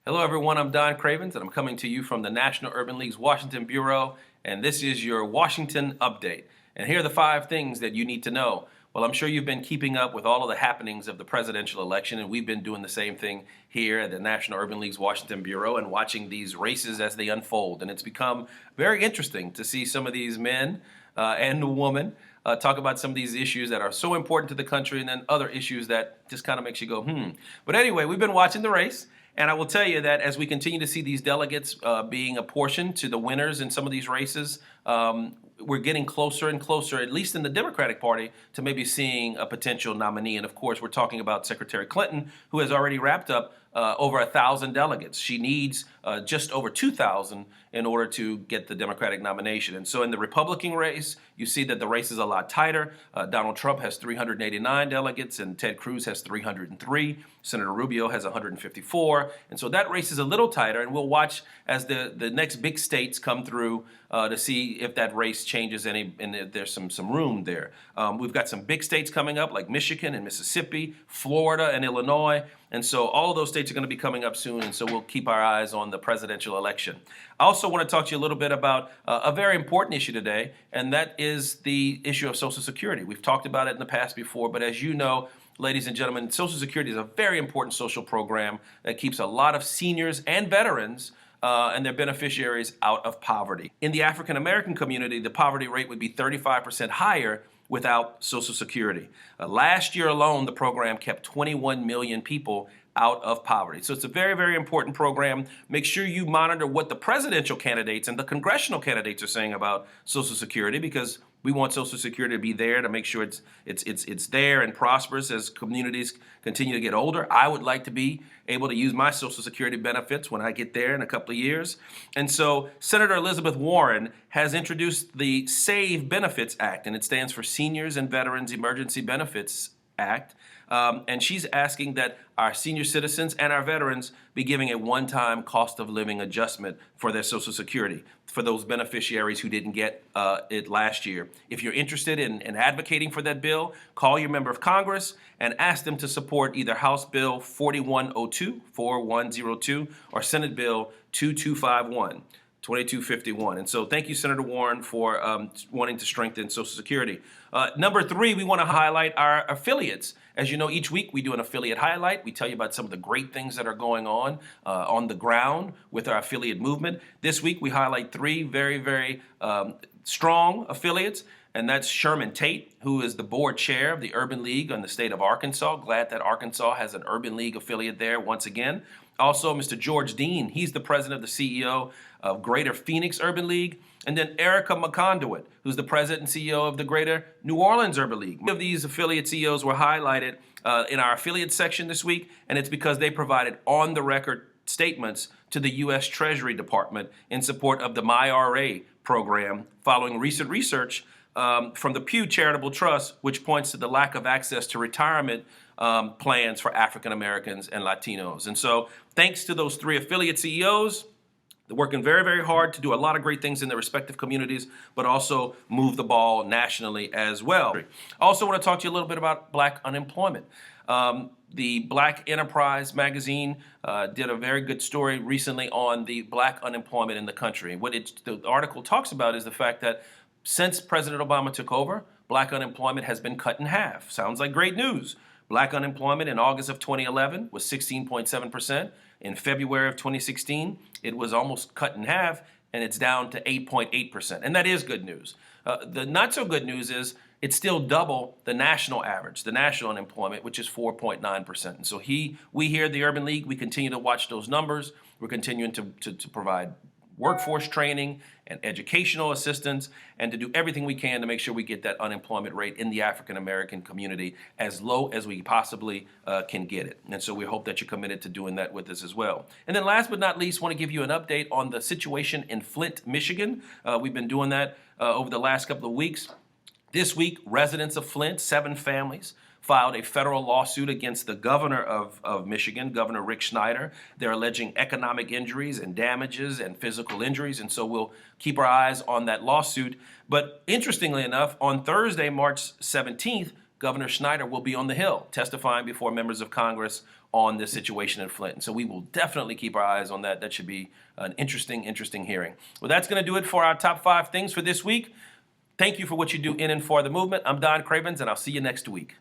Hello, everyone. I'm Don Cravens, and I'm coming to you from the National Urban League's Washington Bureau, and this is your Washington Update. And here are the 5 things that you need to know. Well, I'm sure you've been keeping up with all of the happenings of the presidential election, and we've been doing the same thing here at the National Urban League's Washington Bureau and watching these races as they unfold. And it's become very interesting to see some of these men and women talk about some of these issues that are so important to the country, and then other issues that just kind of makes you go, But anyway, we've been watching the race. And I will tell you that as we continue to see these delegates being apportioned to the winners in some of these races, we're getting closer and closer, at least in the Democratic Party, to maybe seeing a potential nominee. And of course, we're talking about Secretary Clinton, who has already wrapped up over 1,000 delegates. She needs just over 2,000 in order to get the Democratic nomination. And so in the Republican race, you see that the race is a lot tighter. Donald Trump has 389 delegates, and Ted Cruz has 303. Senator Rubio has 154. And so that race is a little tighter, and we'll watch as the next big states come through to see if that race changes any, and if there's some room there. We've got some big states coming up like Michigan and Mississippi, Florida and Illinois. And so all of those states are going to be coming up soon, and so we'll keep our eyes on the presidential election. I also want to talk to you a little bit about a very important issue today, and that is the issue of Social Security. We've talked about it in the past before, but as you know, ladies and gentlemen, Social Security is a very important social program that keeps a lot of seniors and veterans and their beneficiaries out of poverty. In the African American community, the poverty rate would be 35% higher without Social Security. Last year alone, the program kept 21 million people out of poverty. So it's a very, very important program. Make sure you monitor what the presidential candidates and the congressional candidates are saying about Social Security, because we want Social Security to be there to make sure it's there and prosperous as communities continue to get older. I would like to be able to use my Social Security benefits when I get there in a couple of years. And so Senator Elizabeth Warren has introduced the SAVE Benefits Act, and it stands for Seniors and Veterans Emergency Benefits Act. And she's asking that our senior citizens and our veterans be giving a one-time cost of living adjustment for their Social Security for those beneficiaries who didn't get it last year. If you're interested in advocating for that bill, call your member of Congress and ask them to support either House Bill 4102, or Senate Bill 2251. 2251. And so thank you, Senator Warren, for wanting to strengthen Social Security. Number 3, we want to highlight our affiliates. As you know, each week we do an affiliate highlight. We tell you about some of the great things that are going on the ground with our affiliate movement. This week we highlight 3 very, very strong affiliates, and that's Sherman Tate, who is the board chair of the Urban League in the state of Arkansas. Glad that Arkansas has an Urban League affiliate there once again. Also, Mr. George Dean, he's the president of the CEO of Greater Phoenix Urban League. And then Erica McConduit, who's the president and CEO of the Greater New Orleans Urban League. One of these affiliate CEOs were highlighted in our affiliate section this week, and it's because they provided on-the-record statements to the U.S. Treasury Department in support of the MyRA program following recent research from the Pew Charitable Trust, which points to the lack of access to retirement plans for African Americans and Latinos. And so thanks to those 3 affiliate CEOs, they're working very, very hard to do a lot of great things in their respective communities, but also move the ball nationally as well. I also want to talk to you a little bit about black unemployment. The Black Enterprise magazine did a very good story recently on the black unemployment in the country. What the article talks about is the fact that since President Obama took over, black unemployment has been cut in half. Sounds like great news. Black unemployment in August of 2011 was 16.7%. In February of 2016, it was almost cut in half, and it's down to 8.8%. And that is good news. The not so good news is it's still double the national average, the national unemployment, which is 4.9%. And so we here at the Urban League, we continue to watch those numbers. We're continuing to provide workforce training and educational assistance, and to do everything we can to make sure we get that unemployment rate in the African American community as low as we possibly can get it. And so we hope that you're committed to doing that with us as well. And then last but not least, want to give you an update on the situation in Flint, Michigan. We've been doing that over the last couple of weeks. This week, residents of Flint, 7 families, filed a federal lawsuit against the governor of Michigan, Governor Rick Snyder. They're alleging economic injuries and damages and physical injuries, and so we'll keep our eyes on that lawsuit. But interestingly enough, on Thursday, March 17th, Governor Snyder will be on the Hill testifying before members of Congress on this situation in Flint. And so we will definitely keep our eyes on that. That should be an interesting hearing. Well, that's going to do it for our top 5 things for this week. Thank you for what you do in and for the movement. I'm Don Cravens, and I'll see you next week.